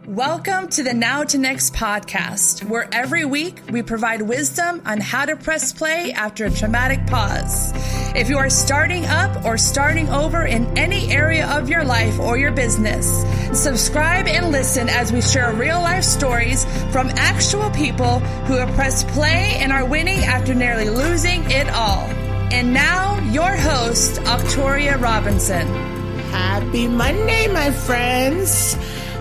Welcome to the Now to Next podcast, where every week we provide wisdom on how to press play after a traumatic pause. If you are starting up or starting over in any area of your life or your business, subscribe and listen as we share real life stories from actual people who have pressed play and are winning after nearly losing it all. And now, your host, Octoria Robinson. Happy Monday, my friends.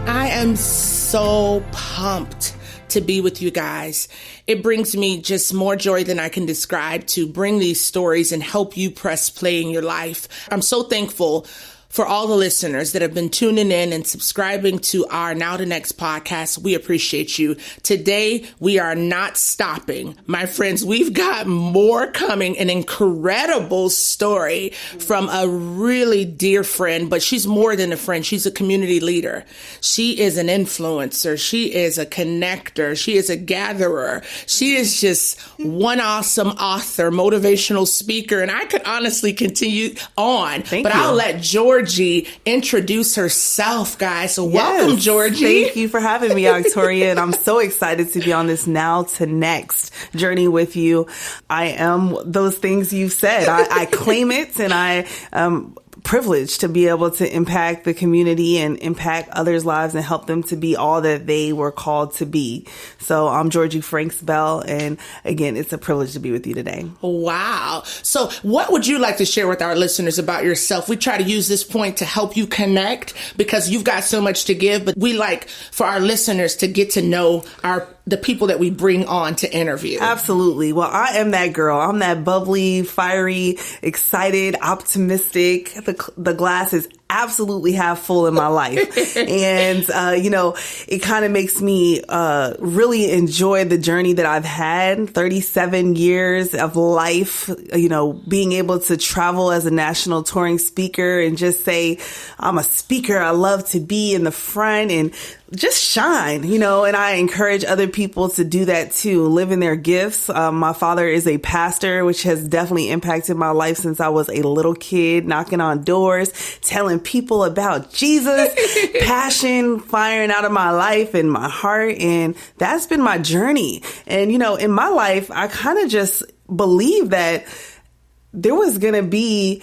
I am so pumped to be with you guys. It brings me just more joy than I can describe to bring these stories and help you press play in your life. I'm so thankful for all the listeners that have been tuning in and subscribing to our Now to Next podcast. We appreciate you. Today, we are not stopping. My friends, we've got more coming, an incredible story from a really dear friend, but she's more than a friend. She's a community leader. She is an influencer. She is a connector. She is a gatherer. She is just one awesome author, motivational speaker, and I could honestly continue on, but I'll let Jorgie introduce herself, guys. So welcome, Jorgie. Thank you for having me, Octoria. And I'm so excited to be on this Now to Next journey with you. I am those things you've said. I claim it, and I privileged to be able to impact the community and impact others' lives and help them to be all that they were called to be. So I'm Jorgie Franks Bell, and again, it's a privilege to be with you today. Wow. So what would you like to share with our listeners about yourself? We try to use this point to help you connect because you've got so much to give, but we like for our listeners to get to know the people that we bring on to interview. Absolutely. Well, I am that girl. I'm that bubbly, fiery, excited, optimistic. The glass is absolutely half full in my life. And, it kind of makes me really enjoy the journey that I've had, 37 years of life, being able to travel as a national touring speaker and just say, I'm a speaker. I love to be in the front and just shine, and I encourage other people to do that too, live in their gifts. My father is a pastor, which has definitely impacted my life since I was a little kid, knocking on doors, telling people about Jesus, passion firing out of my life and my heart. And that's been my journey. And, in my life, I kind of just believe that there was going to be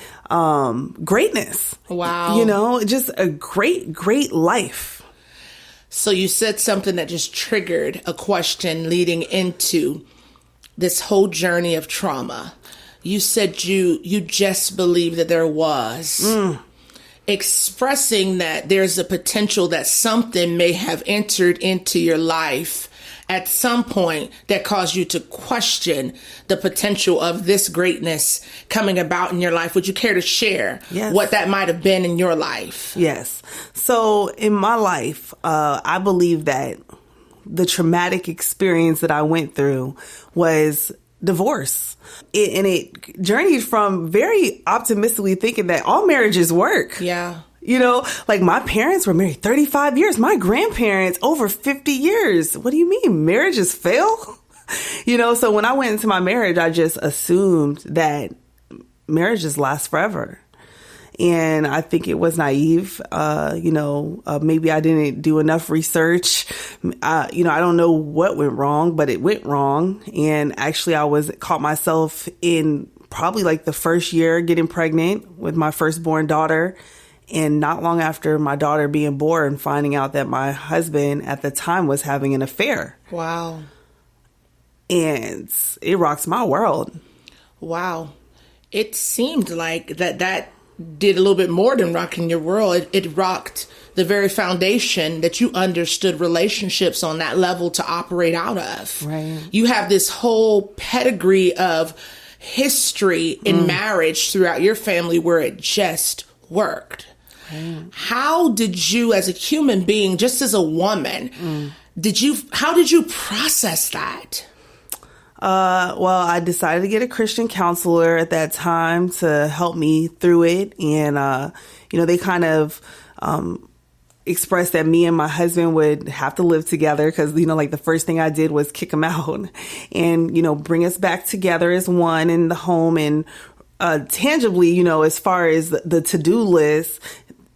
greatness. Wow. Just a great life. So you said something that just triggered a question leading into this whole journey of trauma. You said you just believe that there was. Expressing that there's a potential that something may have entered into your life at some point that caused you to question the potential of this greatness coming about in your life. Would you care to share what that might have been in your life? Yes. So in my life, I believe that the traumatic experience that I went through was divorce. It journeyed from very optimistically thinking that all marriages work. Yeah. Like my parents were married 35 years. My grandparents over 50 years. What do you mean? Marriages fail? So when I went into my marriage, I just assumed that marriages last forever. And I think it was naive. Maybe I didn't do enough research. I don't know what went wrong, but it went wrong. And actually caught myself in probably like the first year getting pregnant with my firstborn daughter. And not long after my daughter being born, finding out that my husband at the time was having an affair. Wow. And it rocked my world. Wow. It seemed like that did a little bit more than rocking your world. It rocked the very foundation that you understood relationships on that level to operate out of. Right. You have this whole pedigree of history in marriage throughout your family where it just worked. Right. How did you, as a human being, just as a woman, how did you process that? Well, I decided to get a Christian counselor at that time to help me through it. And, they kind of expressed that me and my husband would have to live together because, the first thing I did was kick him out and, bring us back together as one in the home. And tangibly, as far as the to-do list,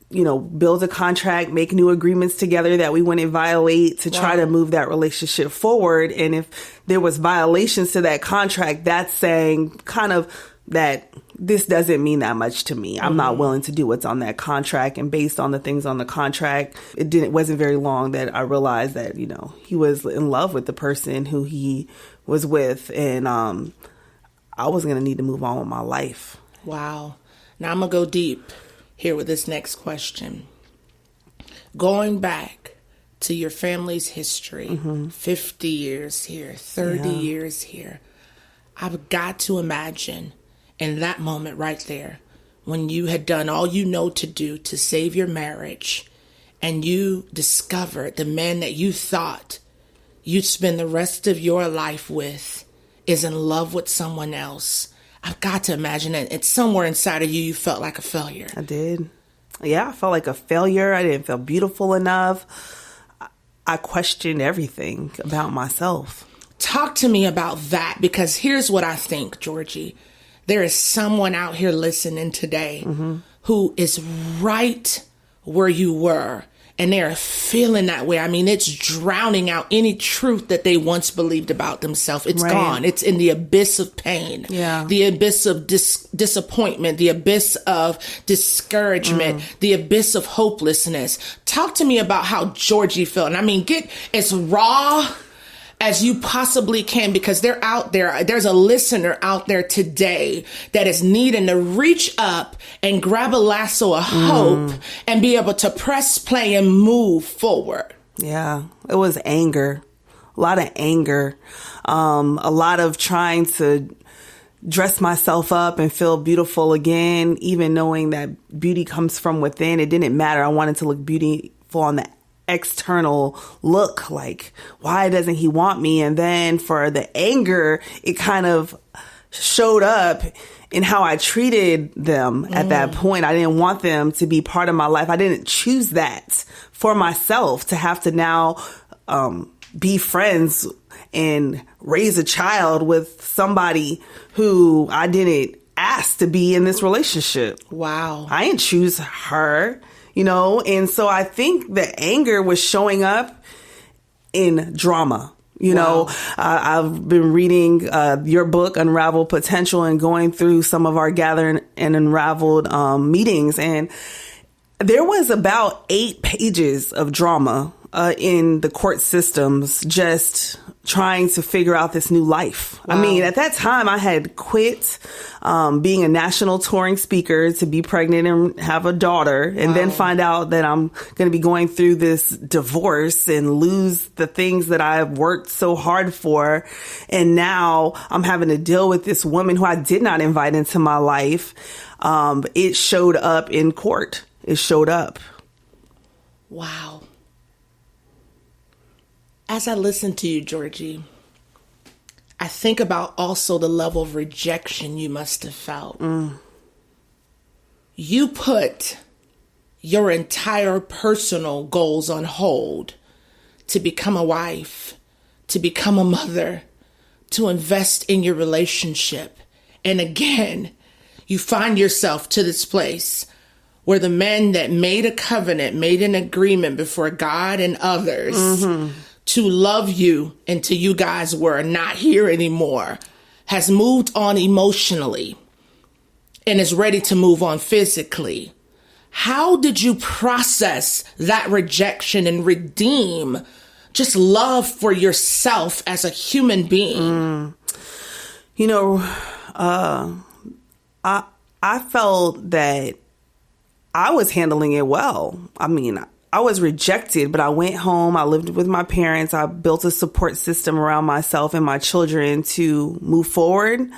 build a contract, make new agreements together that we wouldn't violate to try to move that relationship forward. And if there was violations to that contract, that's saying kind of that this doesn't mean that much to me. I'm not willing to do what's on that contract. And based on the things on the contract, it wasn't very long that I realized that, he was in love with the person who he was with. And I was going to need to move on with my life. Wow. Now I'm going to go deep here with this next question. Going back to your family's history, 50 years here, 30 years here, I've got to imagine in that moment right there, when you had done all you know to do to save your marriage, and you discovered the man that you thought you'd spend the rest of your life with is in love with someone else. I've got to imagine that it's somewhere inside of you, you felt like a failure. I did. Yeah, I felt like a failure. I didn't feel beautiful enough. I questioned everything about myself. Talk to me about that, because here's what I think, Jorgie. There is someone out here listening today who is right where you were, and they are feeling that way. I mean, it's drowning out any truth that they once believed about themselves. It's gone. It's in the abyss of pain, the abyss of disappointment, the abyss of discouragement, the abyss of hopelessness. Talk to me about how Jorgie felt. And I mean, get as raw as you possibly can, because they're out there. There's a listener out there today that is needing to reach up and grab a lasso of hope and be able to press play and move forward. Yeah, it was anger, a lot of anger, a lot of trying to dress myself up and feel beautiful again, even knowing that beauty comes from within. It didn't matter. I wanted to look beautiful on the external look, like, why doesn't he want me? And then for the anger, it kind of showed up in how I treated them at that point. I didn't want them to be part of my life. I didn't choose that for myself, to have to now be friends and raise a child with somebody who I didn't ask to be in this relationship. Wow. I didn't choose her. And so I think the anger was showing up in drama. I've been reading your book, Unraveled Potential, and going through some of our Gathered and Unraveled meetings. And there was about 8 pages of drama in the court systems, just trying to figure out this new life. Wow. I mean, at that time, I had quit being a national touring speaker to be pregnant and have a daughter, and then find out that I'm going to be going through this divorce and lose the things that I've worked so hard for. And now I'm having to deal with this woman who I did not invite into my life. It showed up in court. It showed up. Wow. As I listen to you, Jorgie, I think about also the level of rejection you must have felt. You put your entire personal goals on hold to become a wife, to become a mother, to invest in your relationship. And again, you find yourself to this place where the man that made a covenant, made an agreement before God and others to love you until you guys were not here anymore, has moved on emotionally and is ready to move on physically. How did you process that rejection and redeem just love for yourself as a human being? I felt that I was handling it well. I mean, I was rejected, but I went home. I lived with my parents. I built a support system around myself and my children to move forward.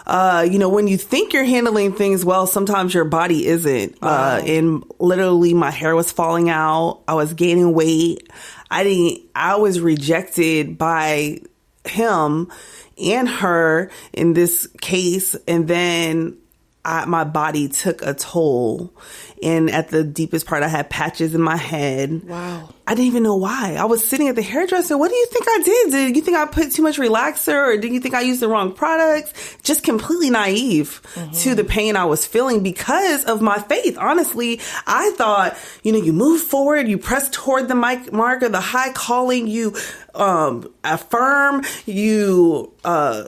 When you think you're handling things well, sometimes your body isn't. And literally my hair was falling out. I was gaining weight. I was rejected by him and her in this case. And then my body took a toll. And at the deepest part, I had patches in my head. Wow. I didn't even know why. I was sitting at the hairdresser. What do you think I did? Did you think I put too much relaxer, or did you think I used the wrong products? Just completely naive to the pain I was feeling because of my faith. Honestly, I thought, you move forward, you press toward the mark of the high calling, you affirm, you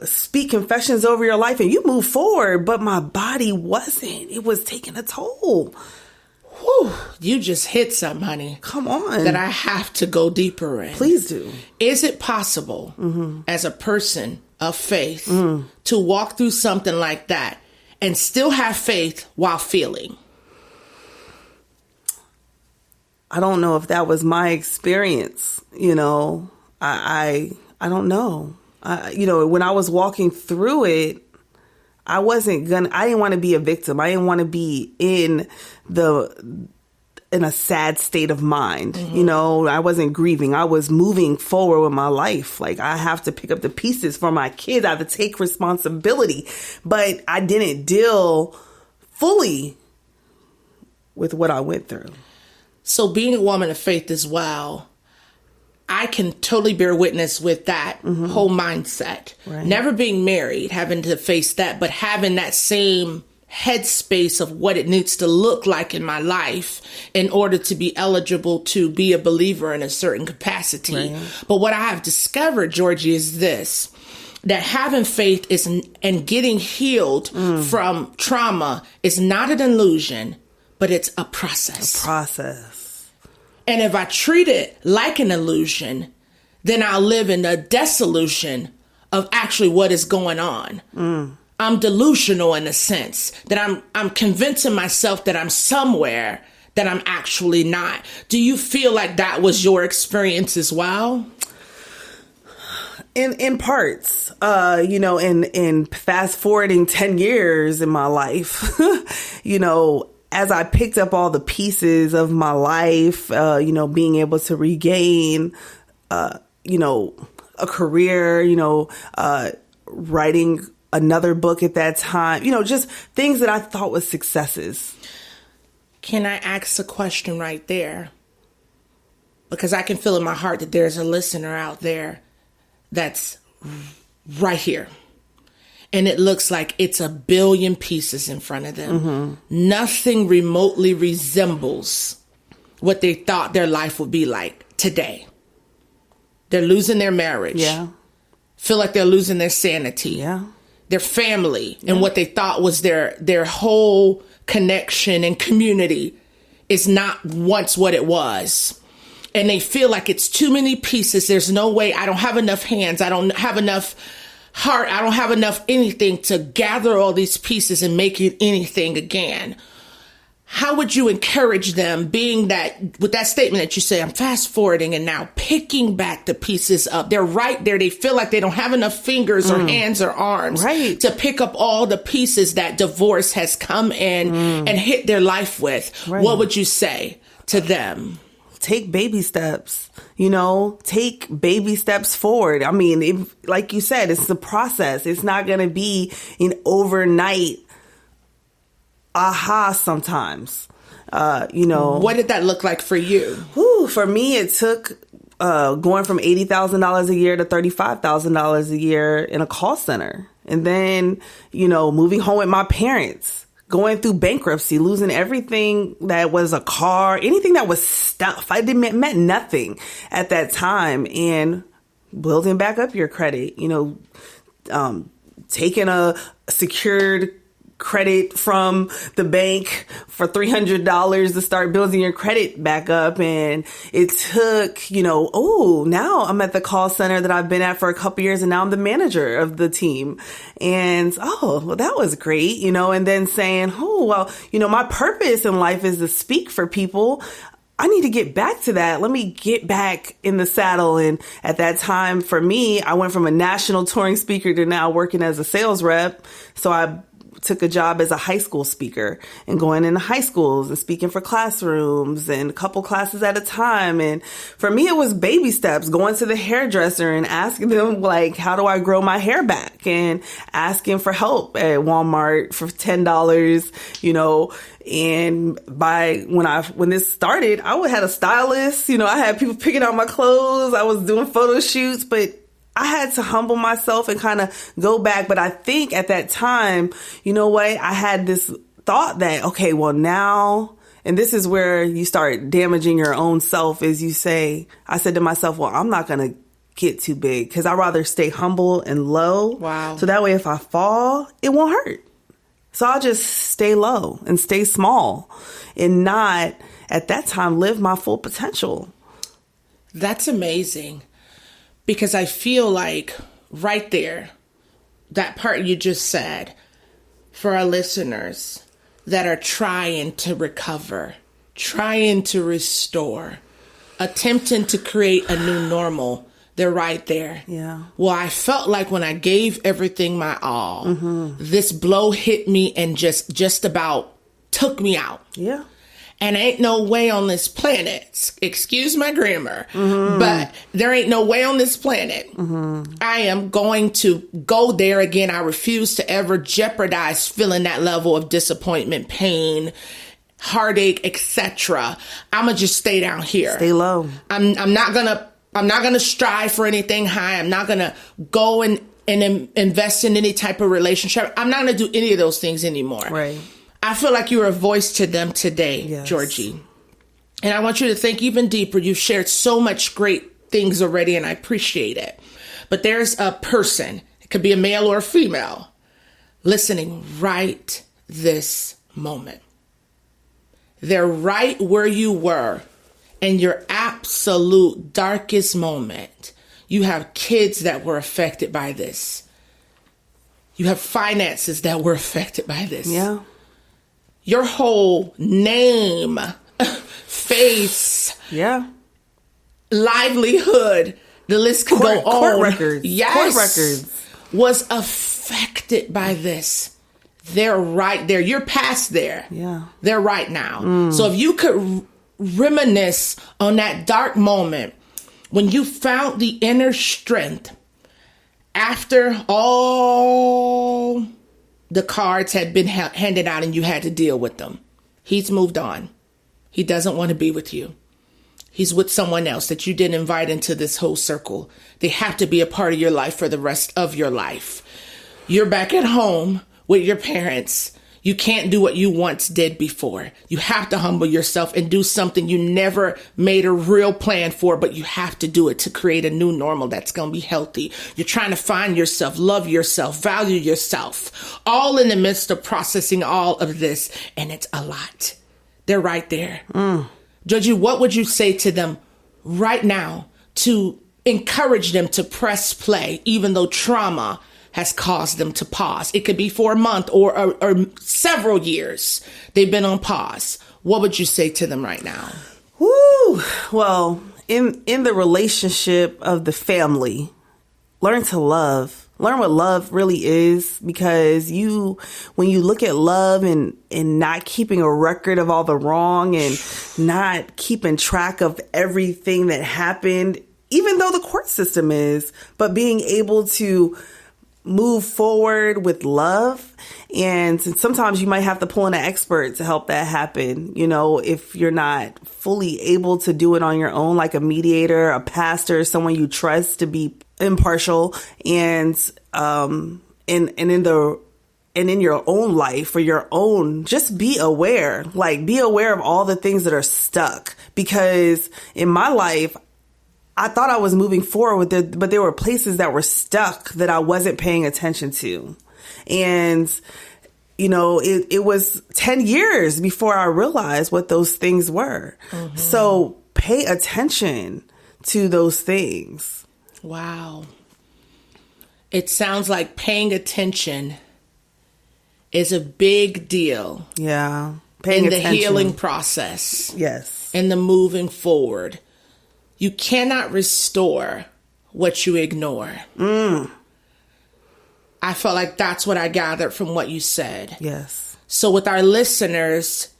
speak confessions over your life, and you move forward. But my body wasn't. It was taking a toll. Whew, you just hit something, honey. Come on. That I have to go deeper in. Please do. Is it possible as a person of faith to walk through something like that and still have faith while feeling? I don't know if that was my experience. I don't know. When I was walking through it, I didn't want to be a victim. I didn't want to be in a sad state of mind. I wasn't grieving. I was moving forward with my life. Like, I have to pick up the pieces for my kids. I have to take responsibility, but I didn't deal fully with what I went through. So being a woman of faith as well, I can totally bear witness with that whole mindset. Right. Never being married, having to face that, but having that same headspace of what it needs to look like in my life in order to be eligible to be a believer in a certain capacity. Right. But what I have discovered, Jorgie, is this, that having faith and getting healed from trauma is not an illusion, but it's a process. A process. And if I treat it like an illusion, then I'll live in the dissolution of actually what is going on. I'm delusional in a sense that I'm convincing myself that I'm somewhere that I'm actually not. Do you feel like that was your experience as well? In parts, in fast forwarding 10 years in my life, as I picked up all the pieces of my life, being able to regain, a career, writing another book at that time, just things that I thought was successes. Can I ask a question right there? Because I can feel in my heart that there's a listener out there that's right here. And it looks like it's a billion pieces in front of them. Nothing remotely resembles what they thought their life would be like today. They're losing their marriage. Yeah. Feel like they're losing their sanity. Yeah. Their family and what they thought was their whole connection and community is not once what it was. And they feel like it's too many pieces. There's no way. I don't have enough hands. I don't have enough heart. I don't have enough anything to gather all these pieces and make it anything again. How would you encourage them, being that with that statement that you say, I'm fast forwarding and now picking back the pieces up? They're right there. They feel like they don't have enough fingers or hands or arms to pick up all the pieces that divorce has come in and hit their life with. Right. What would you say to them? Take baby steps, take baby steps forward. I mean, like you said, it's a process. It's not going to be an overnight aha sometimes. What did that look like for you? For me, it took going from $80,000 a year to $35,000 a year in a call center. And then, moving home with my parents. Going through bankruptcy, losing everything that was a car, anything that was stuff. Meant nothing at that time. And building back up your credit, taking a secured credit from the bank for $300 to start building your credit back up. And it took, now I'm at the call center that I've been at for a couple years, and now I'm the manager of the team. And, that was great, and then saying, my purpose in life is to speak for people. I need to get back to that. Let me get back in the saddle. And at that time, for me, I went from a national touring speaker to now working as a sales rep. So I took a job as a high school speaker and going into high schools and speaking for classrooms and a couple classes at a time. And for me, it was baby steps, going to the hairdresser and asking them, like, how do I grow my hair back? And asking for help at Walmart for $10, you know. And when this started, I had a stylist, you know, I had people picking out my clothes. I was doing photo shoots, but I had to humble myself and kind of go back. But I think at that time, you know what? I had this thought that, okay, well now, and this is where you start damaging your own self, is you say, I said to myself, well, I'm not going to get too big because I'd rather stay humble and low. Wow. So that way, if I fall, it won't hurt. So I'll just stay low and stay small and not at that time live my full potential. That's amazing. Because I feel like right there, that part you just said, for our listeners that are trying to recover, trying to restore, attempting to create a new normal, they're right there. Yeah. Well, I felt like when I gave everything my all, this blow hit me and just about took me out. Yeah. And ain't no way on this planet, excuse my grammar, but there ain't no way on this planet I am going to go there again. I refuse to ever jeopardize feeling that level of disappointment, pain, heartache, etc. I'm gonna just stay down here. Stay low. I'm not gonna strive for anything high. I'm not gonna go and invest in any type of relationship. I'm not gonna do any of those things anymore. Right. I feel like you're a voice to them today, yes. Jorgie. And I want you to think even deeper. You've shared so much great things already, and I appreciate it. But there's a person, it could be a male or a female, listening right this moment. They're right where you were in your absolute darkest moment. You have kids that were affected by this. You have finances that were affected by this. Yeah. Your whole name, face, Yeah. livelihood, the list could go on. Court records. Yes. Court records. Was affected by this. They're right there. You're past there. Yeah. They're right now. So if you could reminisce on that dark moment when you found the inner strength after all the cards had been handed out and you had to deal with them. He's moved on. He doesn't want to be with you. He's with someone else that you didn't invite into this whole circle. They have to be a part of your life for the rest of your life. You're back at home with your parents. You can't do what you once did before. You have to humble yourself and do something you never made a real plan for, but you have to do it to create a new normal that's going to be healthy. You're trying to find yourself, love yourself, value yourself, all in the midst of processing all of this. And it's a lot. They're right there. Jorgie, what would you say to them right now to encourage them to press play, even though trauma has caused them to pause? It could be for a month or several years. They've been on pause. What would you say to them right now? Woo. Well, in the relationship of the family, learn to love. Learn what love really is, because when you look at love and not keeping a record of all the wrong and not keeping track of everything that happened, even though the court system is, but being able to move forward with love. And sometimes you might have to pull in an expert to help that happen. You know, if you're not fully able to do it on your own, like a mediator, a pastor, someone you trust to be impartial, and in your own life, for your own, just be aware, be aware of all the things that are stuck. Because in my life, I thought I was moving forward with it, but there were places that were stuck that I wasn't paying attention to. And, you know, it was 10 years before I realized what those things were. Mm-hmm. So pay attention to those things. Wow. It sounds like paying attention is a big deal. Yeah. Paying in the attention. Healing process. Yes. And the moving forward. You cannot restore what you ignore. I felt like that's what I gathered from what you said. Yes. So with our listeners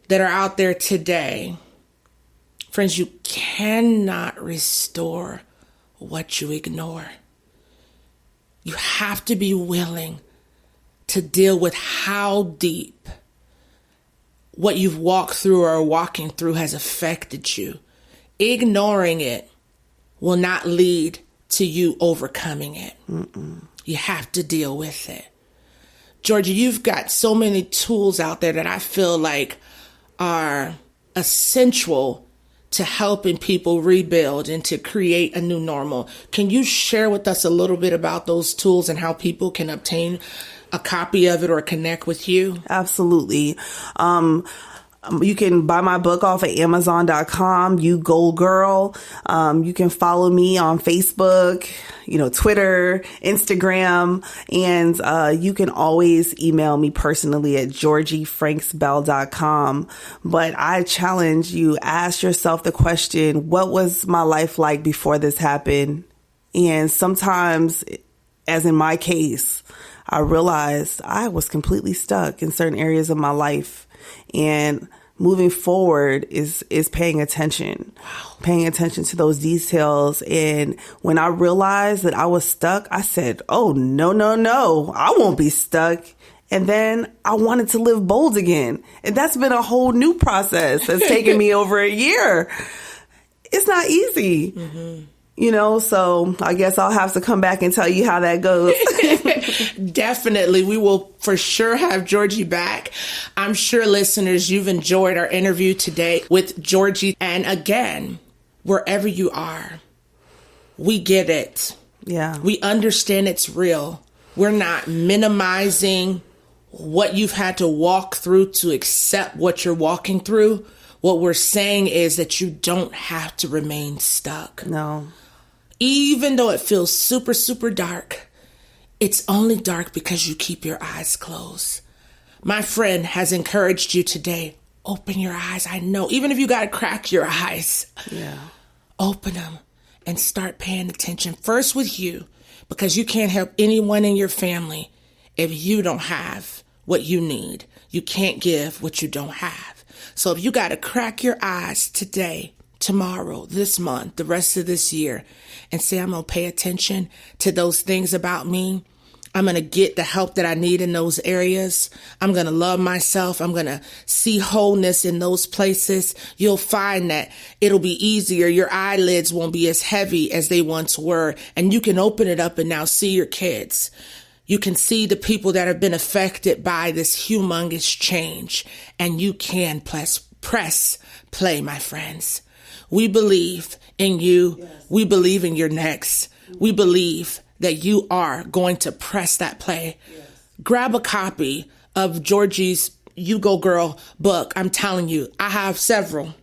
that are out there today, friends, you cannot restore what you ignore. You have to be willing to deal with how deep what you've walked through or are walking through has affected you. Ignoring it will not lead to you overcoming it. You have to deal with it. Jorgie, you've got so many tools out there that I feel like are essential to helping people rebuild and to create a new normal. Can you share with us a little bit about those tools and how people can obtain a copy of it or connect with you? Absolutely. You can buy my book off of Amazon.com, You Go Girl. You can follow me on Facebook, Twitter, Instagram, and you can always email me personally at georgiefranksbell.com. But I challenge you, ask yourself the question, what was my life like before this happened? And sometimes, as in my case, I realized I was completely stuck in certain areas of my life. And moving forward is paying attention, paying attention to those details. And when I realized that I was stuck, I said, oh, no, I won't be stuck. And then I wanted to live bold again. And that's been a whole new process that's taken me over a year. It's not easy. Mm-hmm. So I guess I'll have to come back and tell you how that goes. Definitely. We will for sure have Jorgie back. I'm sure, listeners, you've enjoyed our interview today with Jorgie. And again, wherever you are, we get it. Yeah. We understand it's real. We're not minimizing what you've had to walk through to accept what you're walking through. What we're saying is that you don't have to remain stuck. No. Even though it feels super, super dark, it's only dark because you keep your eyes closed. My friend has encouraged you today. Open your eyes. I know. Even if you got to crack your eyes, open them and start paying attention. First with you, because you can't help anyone in your family if you don't have what you need. You can't give what you don't have. So if you got to crack your eyes today, tomorrow, this month, the rest of this year, and say, I'm going to pay attention to those things about me. I'm going to get the help that I need in those areas. I'm going to love myself. I'm going to see wholeness in those places. You'll find that it'll be easier. Your eyelids won't be as heavy as they once were. And you can open it up and now see your kids. You can see the people that have been affected by this humongous change. And you can press play, my friends. We believe in you. Yes. We believe in your next. We believe that you are going to press that play. Yes. Grab a copy of Jorgie's You Go Girl book. I'm telling you, I have several.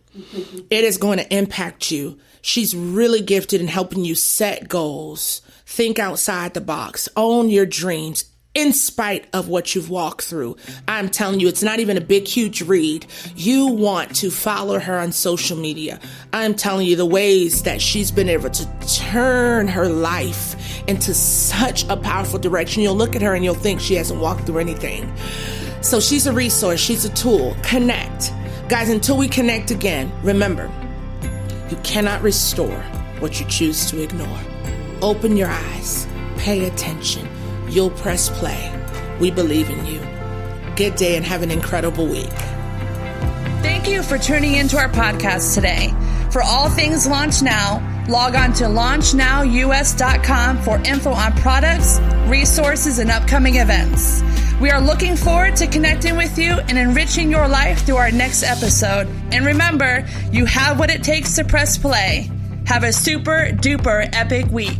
It is going to impact you. She's really gifted in helping you set goals, think outside the box, own your dreams, in spite of what you've walked through. I'm telling you, it's not even a big, huge read. You want to follow her on social media. I'm telling you the ways that she's been able to turn her life into such a powerful direction. You'll look at her and you'll think she hasn't walked through anything. So she's a resource. She's a tool. Connect. Guys, until we connect again, remember, you cannot restore what you choose to ignore. Open your eyes. Pay attention. You'll press play. We believe in you. Good day and have an incredible week. Thank you for tuning into our podcast today. For all things Launch Now, log on to launchnowus.com for info on products, resources, and upcoming events. We are looking forward to connecting with you and enriching your life through our next episode. And remember, you have what it takes to press play. Have a super duper epic week.